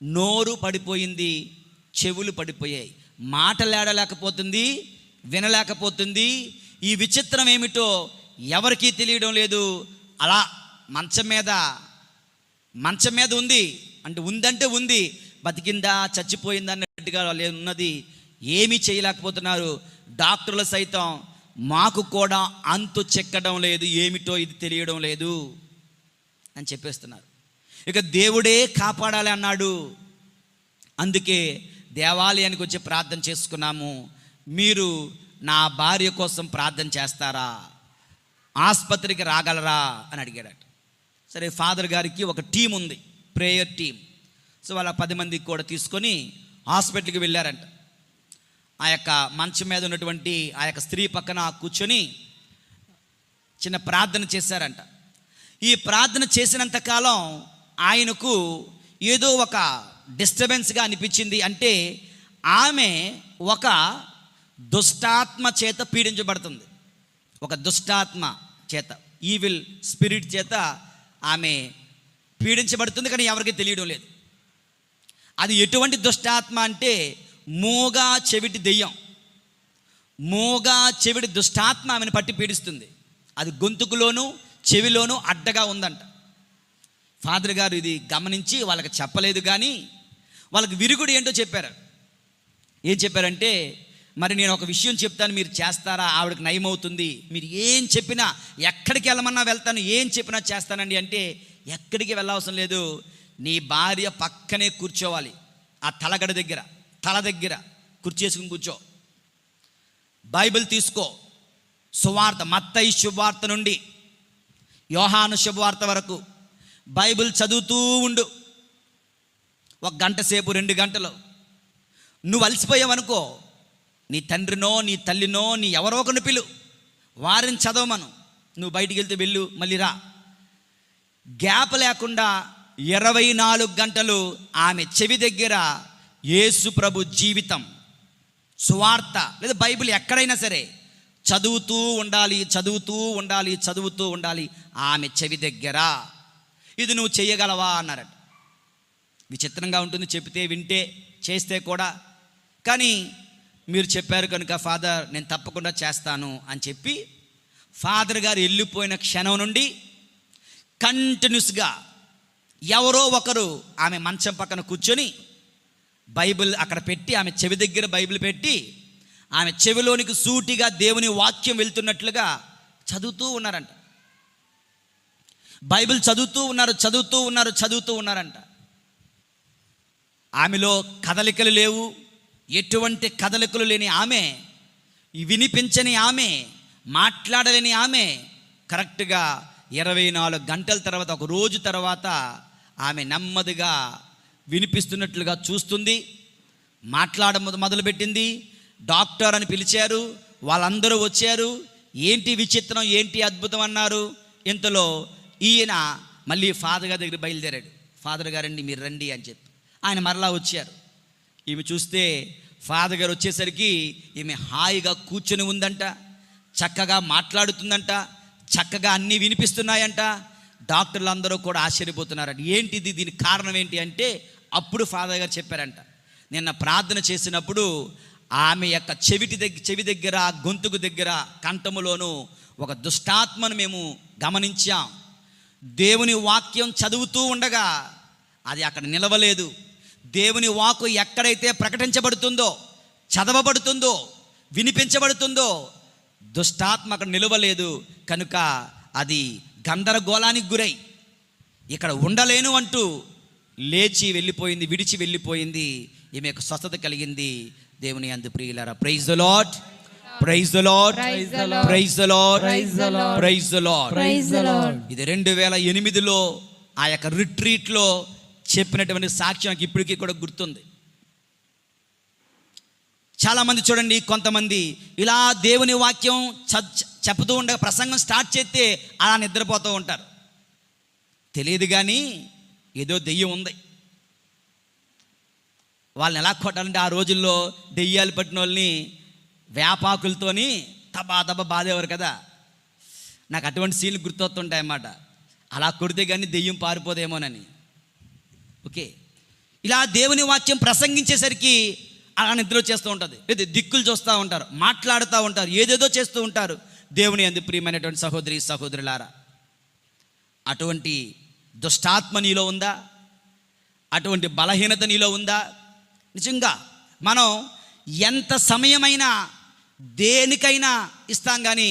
నోరు పడిపోయింది, చెవులు పడిపోయాయి, మాటలాడలేకపోతుంది, వినలేకపోతుంది. ఈ విచిత్రం ఏమిటో ఎవరికీ తెలియడం లేదు. అలా మంచం మీద ఉంది, అంటే ఉందంటే ఉంది, బతికిందా చచ్చిపోయిందా అన్నట్టుగా ఉన్నది. ఏమీ చేయలేకపోతున్నారు. డాక్టర్లు సైతం మాకు కూడా అంతు చెక్కడం లేదు, ఏమిటో ఇది తెలియడం లేదు అని చెప్పేస్తున్నారు. ఇక దేవుడే కాపాడాలి అన్నాడు. అందుకే దేవాలయానికి వచ్చి ప్రార్థన చేసుకున్నాము. మీరు నా భార్య కోసం ప్రార్థన చేస్తారా, ఆసుపత్రికి రాగలరా అని అడిగాడట. సరే, ఫాదర్ గారికి ఒక టీం ఉంది, ప్రేయర్ టీం. సో వాళ్ళ 10 మందికి కూడా తీసుకొని హాస్పిటల్కి వెళ్ళారంట. ఆ యొక్క మంచం మీద ఉన్నటువంటి ఆ యొక్క స్త్రీ పక్కన కూర్చొని చిన్న ప్రార్థన చేశారంట. ఈ ప్రార్థన చేసినంతకాలం ఆయనకు ఏదో ఒక డిస్టర్బెన్స్గా అనిపించింది. అంటే ఆమె ఒక దుష్టాత్మ చేత పీడించబడుతుంది, ఒక దుష్టాత్మ చేత, ఈవిల్ స్పిరిట్ చేత ఆమె పీడించబడుతుంది. కానీ ఎవరికి తెలియడం లేదు. అది ఎటువంటి దుష్టాత్మ అంటే మూగా చెవిటి దెయ్యం, మూగా చెవిటి దుష్టాత్మ ఆమెను పట్టి పీడిస్తుంది. అది గొంతుకులోను చెవిలోను అడ్డగా ఉందంట. ఫాదర్ గారు ఇది గమనించి వాళ్ళకి చెప్పలేదు, కానీ వాళ్ళకి విరుగుడు ఏంటో చెప్పారు. ఏం చెప్పారంటే, మరి నేను ఒక విషయం చెప్తాను, మీరు చేస్తారా, ఆవిడకి నయమవుతుంది, మీరు ఏం చెప్పినా, ఎక్కడికి వెళ్ళమన్నా వెళ్తాను, ఏం చెప్పినా చేస్తానండి అంటే, ఎక్కడికి వెళ్ళవసరం లేదు, నీ భార్య పక్కనే కూర్చోవాలి, ఆ తల దగ్గర కుర్చేసుకుని కూర్చో, బైబిల్ తీసుకో, సువార్త, మత్తయి శుభవార్త నుండి యోహాను శుభవార్త వరకు బైబిల్ చదువుతూ ఉండు. 1 గంట సేపు, 2 గంటలు. నువ్వు అలసిపోయావనుకో, నీ తండ్రినో నీ తల్లినో నీ ఎవరో ఒకరిని పిలు, వారిని చదవమను. నువ్వు బయటికి వెళ్తే వెళ్ళు, మళ్ళీ రా. గ్యాప్ లేకుండా 24 గంటలు ఆమె చెవి దగ్గర యేసు ప్రభు జీవితం, సువార్త లేదా బైబిల్ ఎక్కడైనా సరే చదువుతూ ఉండాలి ఆమె చెవి దగ్గర. ఇది నువ్వు చెయ్యగలవా అన్నారట. విచిత్రంగా ఉంటుంది, చెప్తే వింటే చేస్తే కూడా. కానీ మీరు చెప్పారు కనుక ఫాదర్, నేను తప్పకుండా చేస్తాను అని చెప్పి ఫాదర్ గారు వెళ్ళిపోయిన క్షణం నుండి కంటిన్యూస్గా ఎవరో ఒకరు ఆమె మంచం పక్కన కూర్చొని బైబిల్ అక్కడ పెట్టి, ఆమె చెవి దగ్గర బైబిల్ పెట్టి, ఆమె చెవిలోనికి సూటిగా దేవుని వాక్యం వెళ్తున్నట్లుగా చదువుతూ ఉన్నారంట. బైబిల్ చదువుతూ ఉన్నారంట. ఆమెలో కదలికలు లేవు, ఎటువంటి కదలికలు లేని ఆమె, వినిపించని ఆమె, మాట్లాడలేని ఆమె కరెక్ట్గా 24 గంటల తర్వాత, ఒక రోజు తర్వాత ఆమె నెమ్మదిగా వినిపిస్తున్నట్లుగా చూస్తుంది, మాట్లాడడం మొదలుపెట్టింది. డాక్టర్ అని పిలిచారు, వాళ్ళందరూ వచ్చారు. ఏంటి విచిత్రం, ఏంటి అద్భుతం అన్నారు. ఇంతలో ఈయన మళ్ళీ ఫాదర్ గారి దగ్గర బయలుదేరాడు. ఫాదర్ గారండి మీరు రండి అని చెప్పి ఆయన మరలా వచ్చారు. ఈమె చూస్తే ఫాదర్ గారు వచ్చేసరికి ఈమె హాయిగా కూర్చొని ఉందంట, చక్కగా మాట్లాడుతుందంట, చక్కగా అన్నీ వినిపిస్తున్నాయంట. డాక్టర్లు అందరూ కూడా ఆశ్చర్యపోతున్నారంట. ఏంటిది, దీనికి కారణం ఏంటి అంటే, అప్పుడు ఫాదర్ గారు చెప్పారంట, నిన్న ప్రార్థన చేసినప్పుడు ఆమె యొక్క చెవి దగ్గర, గొంతుకు దగ్గర, కంఠములోను ఒక దుష్టాత్మను మేము గమనించాం. దేవుని వాక్యం చదువుతూ ఉండగా అది అక్కడ నిలవలేదు. దేవుని వాక్కు ఎక్కడైతే ప్రకటించబడుతుందో, చదవబడుతుందో, వినిపించబడుతుందో, దుష్టాత్మ అక్కడ నిలవలేదు. కనుక అది గందరగోళానికి గురై ఇక్కడ ఉండలేను అంటూ లేచి వెళ్ళిపోయింది, విడిచి వెళ్ళిపోయింది. ఈమె యొక్క స్వస్థత కలిగింది. దేవుని యందు ప్రియులారా, praise the Lord, praise the Lord, praise the Lord, praise the Lord. ఇది 2008లో ఆ యొక్క రిట్రీట్లో చెప్పినటువంటి సాక్ష్యం నాకు ఇప్పటికీ కూడా గుర్తుంది. చాలామంది చూడండి, కొంతమంది ఇలా దేవుని వాక్యం చెప్పుతూ ఉండగా ప్రసంగం స్టార్ట్ చేస్తే అలా నిద్రపోతూ ఉంటారు. తెలియదు కానీ ఏదో దెయ్యం ఉంది. వాళ్ళని ఎలా కొట్టాలంటే, ఆ రోజుల్లో దెయ్యాలు పట్టిన వాళ్ళని వేపాకులతోని తబా బాధేవారు కదా. నాకు అటువంటి సీన్లు గుర్తొస్తుంటాయి అన్నమాట. అలా కొడితే కానీ దెయ్యం పారిపోదేమోనని. ఓకే, ఇలా దేవుని వాక్యం ప్రసంగించేసరికి అలా నిద్ర చేస్తూ ఉంటుంది, లేదా దిక్కులు చూస్తూ ఉంటారు, మాట్లాడుతూ ఉంటారు, ఏదేదో చేస్తూ ఉంటారు. దేవుని యందు ప్రియమైనటువంటి సహోదరి సహోదరులారా, అటువంటి దుష్టాత్మ నీలో ఉందా? అటువంటి బలహీనత నీలో ఉందా? నిజంగా మనం ఎంత సమయమైనా దేనికైనా ఇస్తాం, కానీ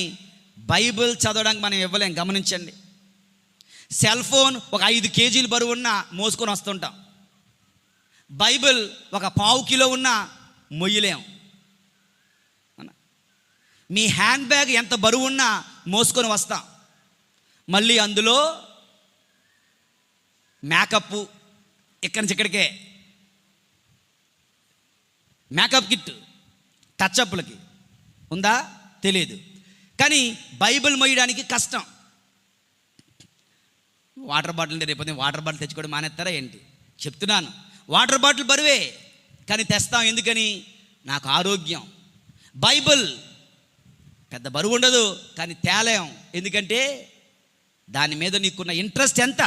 బైబిల్ చదవడానికి మనం ఇవ్వలేం. గమనించండి, సెల్ ఫోన్ ఒక 5 కేజీలు బరువు ఉన్నా మోసుకొని వస్తుంటాం. బైబిల్ ఒక 1/2 కిలో ఉన్నా మొయ్యలేం. మీ హ్యాండ్ బ్యాగ్ ఎంత బరువు ఉన్నా మోసుకొని వస్తాం. మళ్ళీ అందులో మేకప్, ఇక్కడి నుంచి ఇక్కడికే మేకప్ కిట్, టచ్అప్లకి ఉందా తెలియదు, కానీ బైబిల్ మొయ్యడానికి కష్టం. వాటర్ బాటిల్ అంటే రేపు వాటర్ బాటిల్ తెచ్చుకోవడం మానేస్తారా ఏంటి? చెప్తున్నాను, వాటర్ బాటిల్ బరువే, కానీ తెస్తాం. ఎందుకని? నాకు ఆరోగ్యం. బైబిల్ పెద్ద బరువు ఉండదు, కానీ తేలేం. ఎందుకంటే దాని మీద నీకున్న ఇంట్రెస్ట్ ఎంత,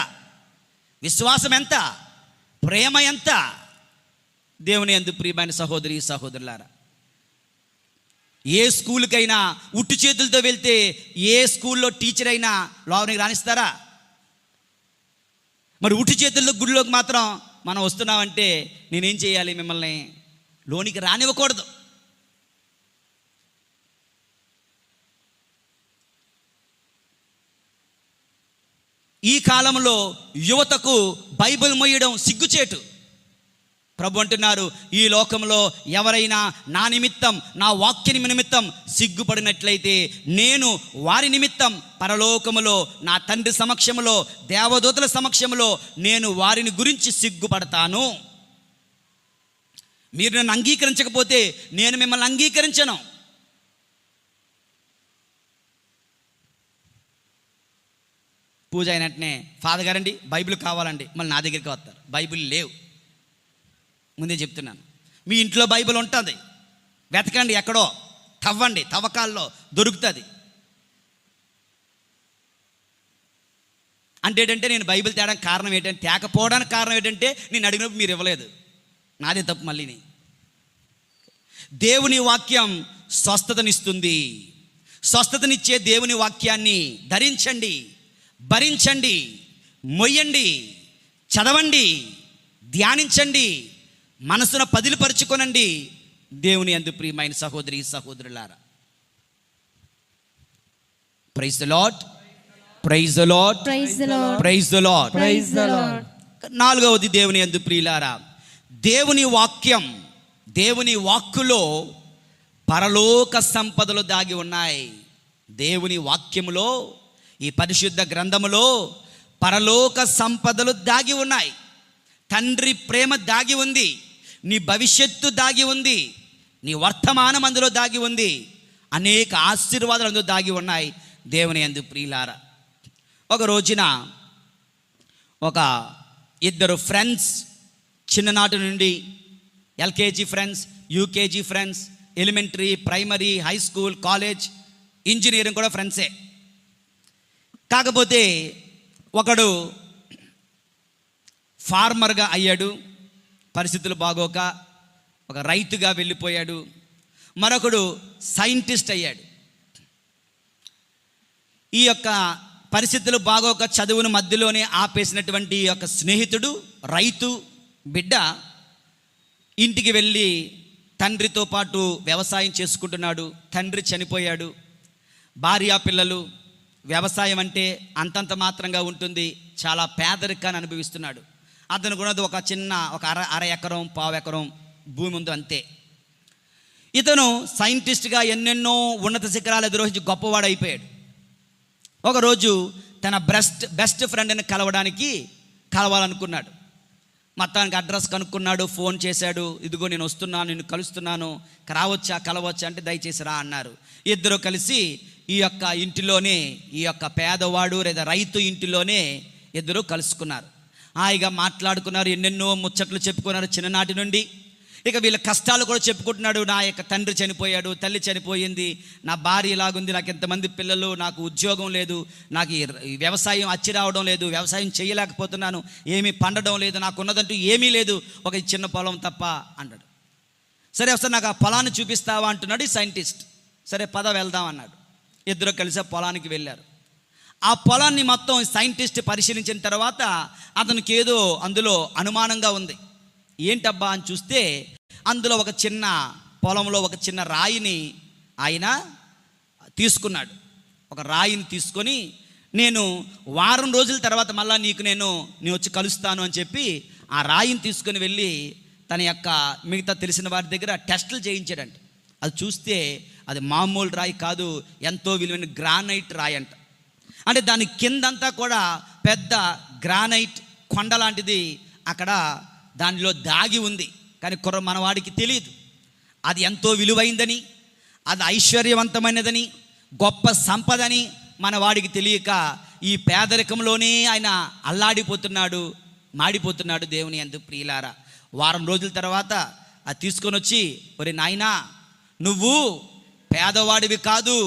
విశ్వాసం ఎంత, ప్రేమ ఎంత. దేవుని యందు ప్రియమైన సహోదరి సహోదరులారా, ఏ స్కూల్కైనా ఉట్టు చేతులతో వెళ్తే ఏ స్కూల్లో టీచర్ అయినా లోనికి రాణిస్తారా? మరి ఉట్టు చేతుల్లో గుడిలోకి మాత్రం మనం వస్తున్నామంటే నేనేం చేయాలి? మిమ్మల్ని లోనికి రానివ్వకూడదు. ఈ కాలంలో యువతకు బైబిల్ మొయ్యడం సిగ్గుచేటు. ప్రభు అంటున్నారు, ఈ లోకంలో ఎవరైనా నా నిమిత్తం, నా వాక్య నిమిత్తం సిగ్గుపడినట్లయితే నేను వారి నిమిత్తం పరలోకములో నా తండ్రి సమక్షములో, దేవదూతల సమక్షములో నేను వారిని గురించి సిగ్గుపడతాను. మీరు నన్ను అంగీకరించకపోతే నేను మిమ్మల్ని అంగీకరించను. పూజ అయినట్టునే ఫాదర్ గారండి బైబిల్ కావాలండి, మళ్ళీ నా దగ్గరికి వస్తారు. బైబిల్ లేవు, ముందే చెప్తున్నాను. మీ ఇంట్లో బైబిల్ ఉంటుంది, వెతకండి, ఎక్కడో తవ్వండి, తవ్వకాల్లో దొరుకుతుంది. అంటే ఏంటంటే నేను బైబిల్ తేడానికి కారణం ఏంటంటే, తేకపోవడానికి కారణం ఏంటంటే నేను అడిగినప్పుడు మీరు ఇవ్వలేదు, నాదే తప్పు. మళ్ళీని దేవుని వాక్యం స్వస్థతనిస్తుంది. స్వస్థతనిచ్చే దేవుని వాక్యాన్ని ధరించండి, భరించండి, మొయ్యండి, చదవండి, ధ్యానించండి, మనసును పదిలిపరుచుకొనండి. దేవుని యందు ప్రియమైన సహోదరి సహోదరులారా, praise the Lord, praise the Lord, praise the Lord, praise the Lord, praise the Lord. 4వది దేవుని యందు ప్రియులారా, దేవుని వాక్యం, దేవుని వాక్కులో పరలోక సంపదలు దాగి ఉన్నాయి. దేవుని వాక్యములో, ఈ పరిశుద్ధ గ్రంథములో పరలోక సంపదలు దాగి ఉన్నాయి. తండ్రి ప్రేమ దాగి ఉంది, నీ భవిష్యత్తు దాగి ఉంది, నీ వర్తమానం అందులో దాగి ఉంది, అనేక ఆశీర్వాదాలు అందులో దాగి ఉన్నాయి. దేవుని యందు ప్రియులారా, ఒక రోజున ఒక 2 ఫ్రెండ్స్, చిన్ననాటి నుండి LKG friends, UKG friends, elementary, primary, high school, college, engineering కూడా ఫ్రెండ్సే. కాకపోతే ఒకడు ఫార్మర్గా అయ్యాడు, పరిస్థితులు బాగోక ఒక రైతుగా వెళ్ళిపోయాడు. మరొకడు సైంటిస్ట్ అయ్యాడు. ఈ యొక్క పరిస్థితులు బాగోక చదువును మధ్యలోనే ఆపేసినటువంటి ఈ యొక్క స్నేహితుడు, రైతు బిడ్డ, ఇంటికి వెళ్ళి తండ్రితో పాటు వ్యవసాయం చేసుకుంటున్నాడు. తండ్రి చనిపోయాడు. భార్య పిల్లలు, వ్యవసాయం అంటే అంతంత మాత్రంగా ఉంటుంది, చాలా పేదరికాన్ని అనుభవిస్తున్నాడు. అతనికి ఉన్నది ఒక చిన్న అర ఎకరం, పావు ఎకరం భూమి ఉంది, అంతే. ఇతను సైంటిస్ట్గా ఎన్నెన్నో ఉన్నత శిఖరాలు ఎదురోహించి గొప్పవాడు అయిపోయాడు. ఒకరోజు తన బెస్ట్ ఫ్రెండ్ని కలవాలనుకున్నాడు. మొత్తానికి అడ్రస్ కనుక్కున్నాడు, ఫోన్ చేశాడు, ఇదిగో నేను వస్తున్నాను, నేను కలుస్తున్నాను, కలవచ్చా అంటే దయచేసి రా అన్నారు. ఇద్దరు కలిసి ఈ యొక్క ఇంటిలోనే, ఈ యొక్క పేదవాడు లేదా రైతు ఇంటిలోనే ఇద్దరు కలుసుకున్నారు. హాయిగా మాట్లాడుకున్నారు, ఎన్నెన్నో ముచ్చట్లు చెప్పుకున్నారు చిన్ననాటి నుండి. ఇక వీళ్ళ కష్టాలు కూడా చెప్పుకుంటున్నాడు. నా యొక్క తండ్రి చనిపోయాడు, తల్లి చనిపోయింది, నా భార్య ఇలాగుంది, నాకు ఎంతమంది పిల్లలు, నాకు ఉద్యోగం లేదు, నాకు ఈ వ్యవసాయం అచ్చి రావడం లేదు, వ్యవసాయం చేయలేకపోతున్నాను, ఏమీ పండడం లేదు, నాకు ఉన్నదంటూ ఏమీ లేదు, ఒక చిన్న పొలం తప్ప అన్నాడు. సరే ఒకసారి నాకు ఆ పొలాన్ని చూపిస్తావా అంటున్నాడు ఈ సైంటిస్ట్. సరే పద వెళ్దాం అన్నాడు. ఇద్దరు కలిసి ఆ పొలానికి వెళ్ళారు. ఆ పొలాన్ని మొత్తం సైంటిస్ట్ పరిశీలించిన తర్వాత అతనికి ఏదో అందులో అనుమానంగా ఉంది. ఏంటబ్బా అని చూస్తే అందులో ఒక చిన్న పొలంలో ఒక చిన్న రాయిని ఆయన తీసుకున్నాడు. ఒక రాయిని తీసుకొని, నేను వారం రోజుల తర్వాత మళ్ళీ నేను వచ్చి కలుస్తాను అని చెప్పి ఆ రాయిని తీసుకొని వెళ్ళి తన యొక్క మిగతా తెలిసిన వారి దగ్గర టెస్టులు చేయించాడంట. అది చూస్తే అది మామూలు రాయి కాదు, ఎంతో విలువైన గ్రానైట్ రాయి అంట. అంటే దాని కిందంతా కూడా పెద్ద గ్రానైట్ కొండ లాంటిది అక్కడ దానిలో దాగి ఉంది. కానీ మనవాడికి తెలియదు అది ఎంతో విలువైందని, అది ఐశ్వర్యవంతమైనదని, గొప్ప సంపదని మనవాడికి తెలియక ఈ పేదరికంలోనే ఆయన అల్లాడిపోతున్నాడు, మాడిపోతున్నాడు. దేవుని యందు ప్రియులారా, వారం రోజుల తర్వాత అది తీసుకొని వచ్చి, ఒరే నాయనా, నువ్వు పేదవాడివి కాదు,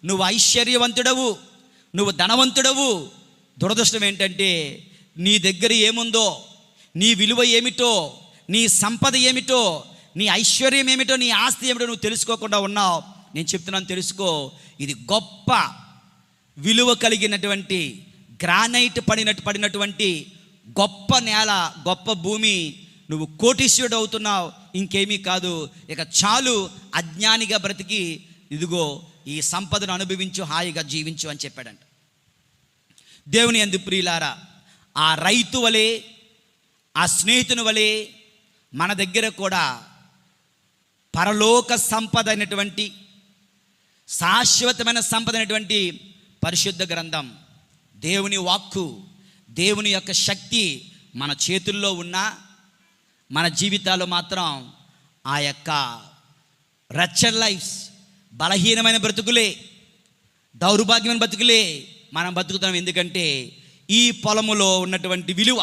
నువ్వు ఐశ్వర్యవంతుడవు, నువ్వు ధనవంతుడవు. దురదృష్టం ఏంటంటే నీ దగ్గర ఏముందో, నీ విలువ ఏమిటో, నీ సంపద ఏమిటో, నీ ఐశ్వర్యం ఏమిటో, నీ ఆస్తి ఏమిటో నువ్వు తెలుసుకోకుండా ఉన్నావు. నేను చెప్తున్నాను, తెలుసుకో. ఇది గొప్ప విలువ కలిగినటువంటి గ్రానైట్ పడినటువంటి గొప్ప నేల, గొప్ప భూమి. నువ్వు కోటీశ్వరుడు అవుతున్నావు, ఇంకేమీ కాదు. ఇక చాలు అజ్ఞానిగా బ్రతికి ఇదిగో ఈ సంపదను అనుభవించు, హాయిగా జీవించు అని చెప్పాడంట. దేవుని యందు ప్రియులారా, ఆ రైతు వలె, ఆ స్నేహితుని వలె మన దగ్గర కూడా పరలోక సంపద అయినటువంటి, శాశ్వతమైన సంపద అయినటువంటి పరిశుద్ధ గ్రంథం, దేవుని వాక్కు, దేవుని యొక్క శక్తి మన చేతుల్లో ఉన్న మన జీవితాల్లో మాత్రం ఆ యొక్క రచ్చర్ లైఫ్స్, బలహీనమైన బ్రతుకులే, దౌర్భాగ్యమైన బ్రతుకులే మనం బతుకుతున్నాం. ఎందుకంటే ఈ పొలములో ఉన్నటువంటి విలువ,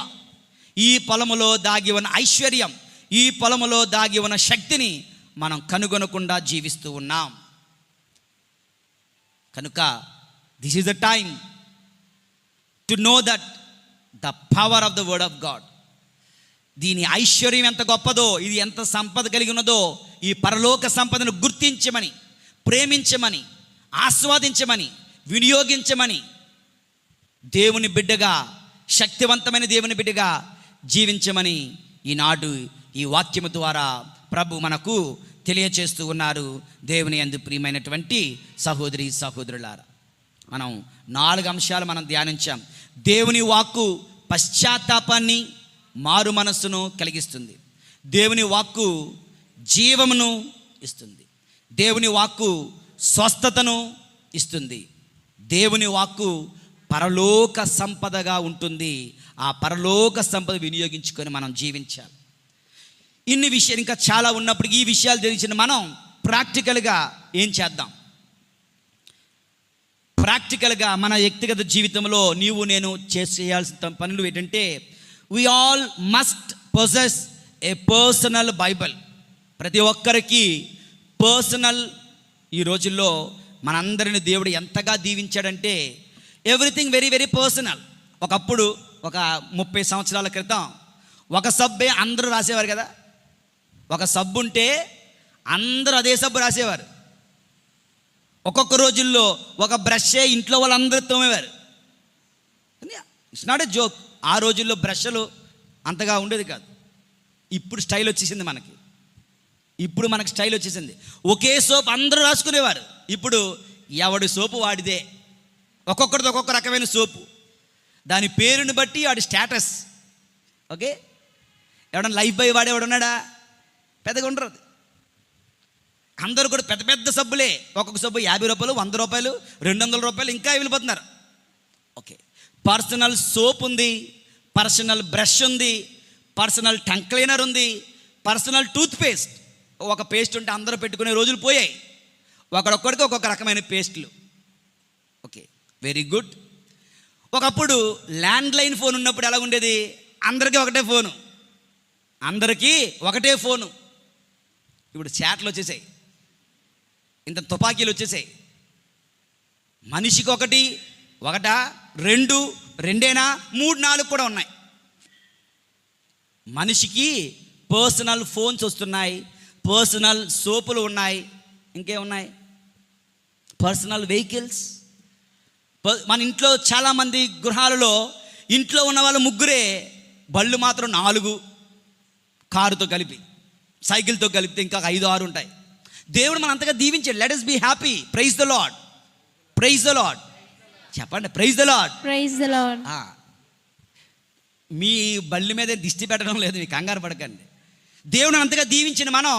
ఈ పొలములో దాగి ఉన్న ఐశ్వర్యం, ఈ పొలములో దాగి ఉన్న శక్తిని మనం కనుగొనకుండా జీవిస్తూ ఉన్నాం. కనుక this is the time to know that the power of the word of God. దీని ఐశ్వర్యం ఎంత గొప్పదో, ఇది ఎంత సంపద కలిగి ఉన్నదో, ఈ పరలోక సంపదను గుర్తించమని, ప్రేమించమని, ఆస్వాదించమని, వినియోగించమని, దేవుని బిడ్డగా, శక్తివంతమైన దేవుని బిడ్డగా జీవించమని ఈనాడు ఈ వాక్యము ద్వారా ప్రభు మనకు తెలియచేస్తూ ఉన్నారు. దేవుని యందు ప్రియమైనటువంటి సహోదరి సహోదరులారా, మనం 4 అంశాలు మనం ధ్యానించాం. దేవుని వాక్కు పశ్చాత్తాపాన్ని, మారు మనస్సును కలిగిస్తుంది. దేవుని వాక్కు జీవమును ఇస్తుంది. దేవుని వాక్కు స్వస్థతను ఇస్తుంది. దేవుని వాక్కు పరలోక సంపదగా ఉంటుంది. ఆ పరలోక సంపద వినియోగించుకొని మనం జీవించాలి. ఇన్ని విషయాలు ఇంకా చాలా ఉన్నప్పుడు ఈ విషయాలు తెలిసిన మనం ప్రాక్టికల్గా ఏం చేద్దాం? ప్రాక్టికల్గా మన వ్యక్తిగత జీవితంలో నీవు నేను చేయాల్సిన పనులు ఏంటంటే, we all must possess a personal Bible. ప్రతి ఒక్కరికి పర్సనల్, ఈ రోజుల్లో మనందరిని దేవుడు ఎంతగా దీవించాడంటే ఎవ్రీథింగ్ వెరీ వెరీ పర్సనల్. ఒకప్పుడు ఒక 30 సంవత్సరాల క్రితం ఒక సబ్బే అందరూ రాసేవారు కదా. ఒక సబ్బు ఉంటే అందరూ అదే సబ్బు రాసేవారు. ఒక్కొక్క రోజుల్లో ఒక బ్రషే ఇంట్లో వాళ్ళందరూ తోమేవారు. It's not a joke. ఆ రోజుల్లో బ్రష్లు అంతగా ఉండేది కాదు. ఇప్పుడు స్టైల్ వచ్చేసింది మనకి. ఇప్పుడు మనకి స్టైల్ వచ్చేసింది. ఒకే సోప్ అందరూ రాసుకునేవారు. ఇప్పుడు ఎవడి సోపు వాడిదే. ఒక్కొక్కరిది ఒక్కొక్క రకమైన సోపు. దాని పేరుని బట్టి వాడి స్టేటస్. ఓకే, ఎవడన్నా లైఫ్ బాయ్ వాడేవాడు ఉన్నాడా? పెద్దగా ఉండరు. అందరూ కూడా పెద్ద పెద్ద సబ్బులే. ఒక్కొక్క సబ్బు 50 రూపాయలు, 100 రూపాయలు, 200 రూపాయలు, ఇంకా వెళ్ళిపోతున్నారు. ఓకే, పర్సనల్ సోప్ ఉంది, పర్సనల్ బ్రష్ ఉంది, పర్సనల్ టంగ్ క్లీనర్ ఉంది, పర్సనల్ టూత్పేస్ట్. ఒక పేస్ట్ ఉంటే అందరూ పెట్టుకునే రోజులు పోయాయి. ఒకడొక్కడికి ఒక్కొక్క రకమైన పేస్ట్లు. Okay, very good. ఒకప్పుడు ల్యాండ్లైన్ ఫోన్ ఉన్నప్పుడు ఎలా ఉండేది? అందరికీ ఒకటే ఫోను. ఇప్పుడు చాట్లు వచ్చేసాయి, ఇంత తుపాకీలు వచ్చేసాయి. మనిషికి ఒకటా, రెండేనా, 3, 4 కూడా ఉన్నాయి. మనిషికి పర్సనల్ ఫోన్స్ వస్తున్నాయి, పర్సనల్ సోపులు ఉన్నాయి, ఇంకేమున్నాయి, పర్సనల్ వెహికల్స్. మన ఇంట్లో చాలామంది గృహాలలో ఇంట్లో ఉన్న వాళ్ళు 3, బళ్ళు మాత్రం 4, కారుతో కలిపి, సైకిల్తో కలిపితే ఇంకా 5, 6 ఉంటాయి. దేవుడు మన అంతగా దీవించాడు. Let us be happy. Praise the Lord, praise the Lord. చెప్పండి, praise the Lord, praise the Lord. మీ బళ్ళి మీద దిష్టి పెట్టడం లేదు, మీ కంగారు పడకండి. దేవుడు అంతగా దీవించిన మనం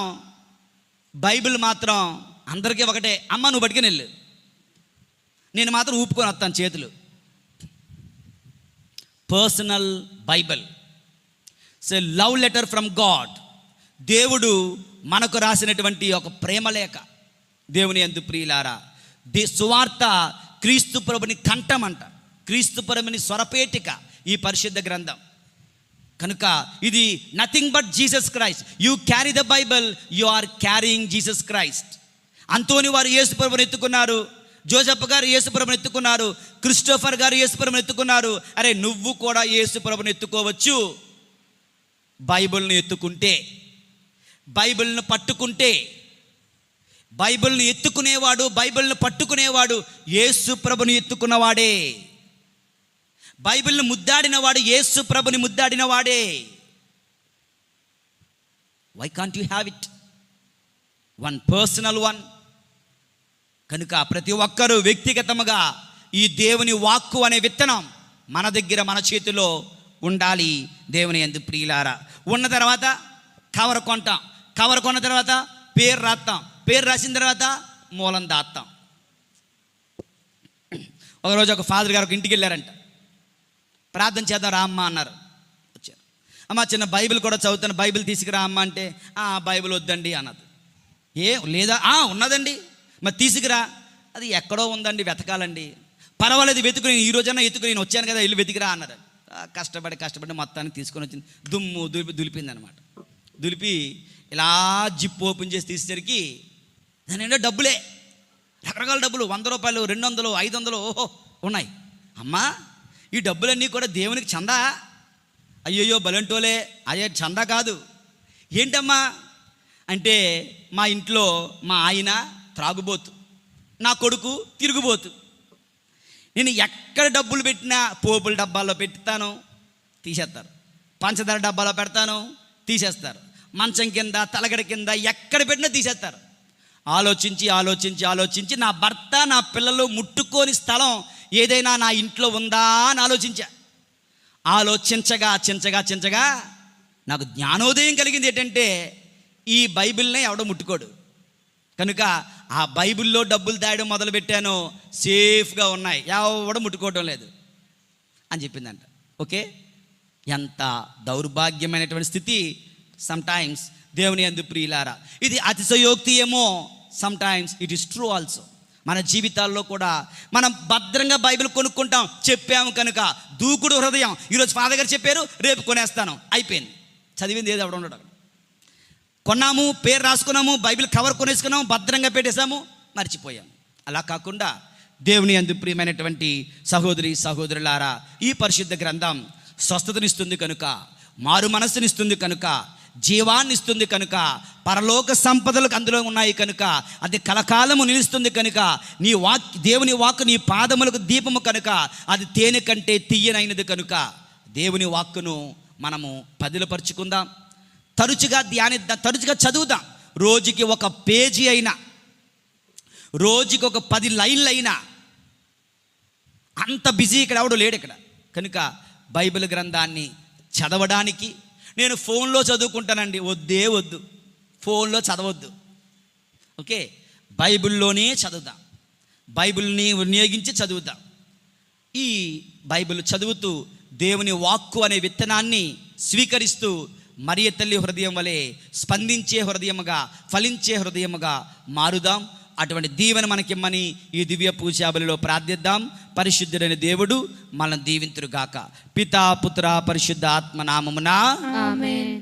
బైబిల్ మాత్రం అందరికీ ఒకటే, అమ్మ నువ్వు పట్టుకుని వెళ్ళు, నేను మాత్రం ఊపుకొని వస్తాను చేతులు. Personal Bible, so love letter from God. దేవుడు మనకు రాసినటువంటి ఒక ప్రేమలేఖ. దేవుని యందు ప్రియులారా, సువార్త క్రీస్తు ప్రభుని కంఠమంట, క్రీస్తు ప్రభుని స్వరపేటిక ఈ పరిశుద్ధ గ్రంథం. కనుక ఇది nothing but Jesus Christ. You carry the Bible, you are carrying Jesus Christ. Anthony వారు యేసు ప్రభుని ఎత్తుకున్నారు, జోసెఫ్ గారు యేసు ప్రభుని ఎత్తుకున్నారు, క్రిస్టోఫర్ గారు యేసు ప్రభుని ఎత్తుకున్నారు. అరే నువ్వు కూడా యేసు ప్రభుని ఎత్తుకోవచ్చు, బైబిల్ని ఎత్తుకుంటే, బైబిల్ను పట్టుకుంటే. బైబిల్ని ఎత్తుకునేవాడు, బైబిల్ను పట్టుకునేవాడు యేసు ప్రభుని ఎత్తుకున్నవాడే. బైబిల్ని ముద్దాడినవాడు యేసు ప్రభుని ముద్దాడినవాడే. Why can't you have it? One personal one. కనుక ప్రతి ఒక్కరూ వ్యక్తిగతముగా ఈ దేవుని వాక్కు అనే విత్తనం మన దగ్గర, మన చేతిలో ఉండాలి. దేవుని యందు ప్రియులారా, ఉన్న తర్వాత కవర్ కొంటాం, కవర్ కొన్న తర్వాత పేరు రాస్తాం, పేరు రాసిన తర్వాత మూలం దాస్తాం. ఒకరోజు ఒక ఫాదర్ గారు ఒక ఇంటికి వెళ్ళారంట. ప్రార్థన చేద్దాం రా అమ్మ అన్నారు. వచ్చారు, అమ్మ చిన్న బైబిల్ కూడా చదువుతాను, బైబిల్ తీసుకురా అమ్మ అంటే బైబిల్ వద్దండి అన్నది. లేదా ఉన్నదండి, మరి తీసుకురా. అది ఎక్కడో ఉందండి, వెతకాలండి. పర్వాలేదు వెతుకుని, ఈ రోజన్నా ఎత్తుకుని, నేను వచ్చాను కదా ఇల్లు వెతికిరా అన్నారు. కష్టపడి మొత్తానికి తీసుకొని వచ్చింది. దుమ్ము దులిపింది అనమాట. దులిపి ఇలా జిప్ ఓపెన్ చేసి తీసేసరికి దాని ఏంటో డబ్బులే, రకరకాల డబ్బులు, 100 రూపాయలు, 200, 500, ఓహో ఉన్నాయి. అమ్మా ఈ డబ్బులన్నీ కూడా దేవునికి చందా? అయ్యయ్యో బలంటోలే, అయ్యే చందా కాదు. ఏంటమ్మా అంటే, మా ఇంట్లో మా ఆయన త్రాగుబోతు, నా కొడుకు తిరుగుబోతు. నేను ఎక్కడ డబ్బులు పెట్టినా పోపుల డబ్బాల్లో పెడతాను, తీసేస్తారు. పంచదార డబ్బాలో పెడతాను, తీసేస్తారు. మంచం కింద, తలగడ కింద ఎక్కడ పెట్టినా తీసేస్తారు. ఆలోచించి నా భర్త, నా పిల్లలు ముట్టుకోని స్థలం ఏదైనా నా ఇంట్లో ఉందా అని ఆలోచించగా నాకు జ్ఞానోదయం కలిగింది. ఏంటంటే ఈ బైబిల్నే ఎవడో ముట్టుకోడు, కనుక ఆ బైబిల్లో డబ్బులు దాయడం మొదలుపెట్టాను. సేఫ్గా ఉన్నాయి, ఎవడో ముట్టుకోవడం లేదు అని చెప్పిందంట. ఓకే, ఎంత దౌర్భాగ్యమైనటువంటి స్థితి. సమ్టైమ్స్ దేవుని యందు ప్రియులారా, ఇది అతిశయోక్తి ఏమో, sometimes it is true also. మన జీవితాల్లో కూడా మనం భద్రంగా బైబిల్ కొనుక్కుంటాం, చెప్పాము కనుక. దూకుడు హృదయం, ఈరోజు ఫాదర్ గారు చెప్పారు, రేపు కొనేస్తాను, అయిపోయింది. చదివింది ఏదో అక్కడ ఉండడం. కొన్నాము, పేరు రాసుకున్నాము, బైబిల్ కవర్ కొనేసుకున్నాము, భద్రంగా పెట్టేశాము, మర్చిపోయాము. అలా కాకుండా దేవుని యందు ప్రియమైనటువంటి సహోదరి సహోదరులారా, ఈ పరిశుద్ధ గ్రంథం స్వస్థతనిస్తుంది కనుక, మారు మనస్సునిస్తుంది కనుక, జీవాన్ని ఇస్తుంది కనుక, పరలోక సంపదలకు అందులో ఉన్నాయి కనుక, అది కలకాలము నిలుస్తుంది కనుక, నీ దేవుని వాక్కు నీ పాదములకు దీపము కనుక, అది తేనె కంటే తీయనైనది కనుక, దేవుని వాక్కును మనము పదిలపరుచుకుందాం, తరచుగా ధ్యానిద్దాం, తరచుగా చదువుదాం. రోజుకి 1 పేజీ అయినా, రోజుకి ఒక 10 లైన్లు అయినా. అంత బిజీ ఇక్కడ ఎవడు లేడు ఇక్కడ. కనుక బైబిల్ గ్రంథాన్ని చదవడానికి, నేను ఫోన్లో చదువుకుంటానండి, వద్దు, ఫోన్లో చదవద్దు. ఓకే, బైబిల్లోనే చదువుదాం, బైబిల్ని వినియోగించి చదువుదాం. ఈ బైబిల్ చదువుతూ దేవుని వాక్కు అనే విత్తనాన్ని స్వీకరిస్తూ మరియ తల్లి హృదయం వలె స్పందించే హృదయముగా, ఫలించే హృదయముగా మారుదాం. అటువంటి దీవెన మనకిమ్మని ఈ దివ్య పూజా బలిలో ప్రార్థిద్దాం. పరిశుద్ధుడైన దేవుడు మనల్ని దీవింతురుగాక. పితా పుత్ర పరిశుద్ధ ఆత్మ నామమున ఆమేన్.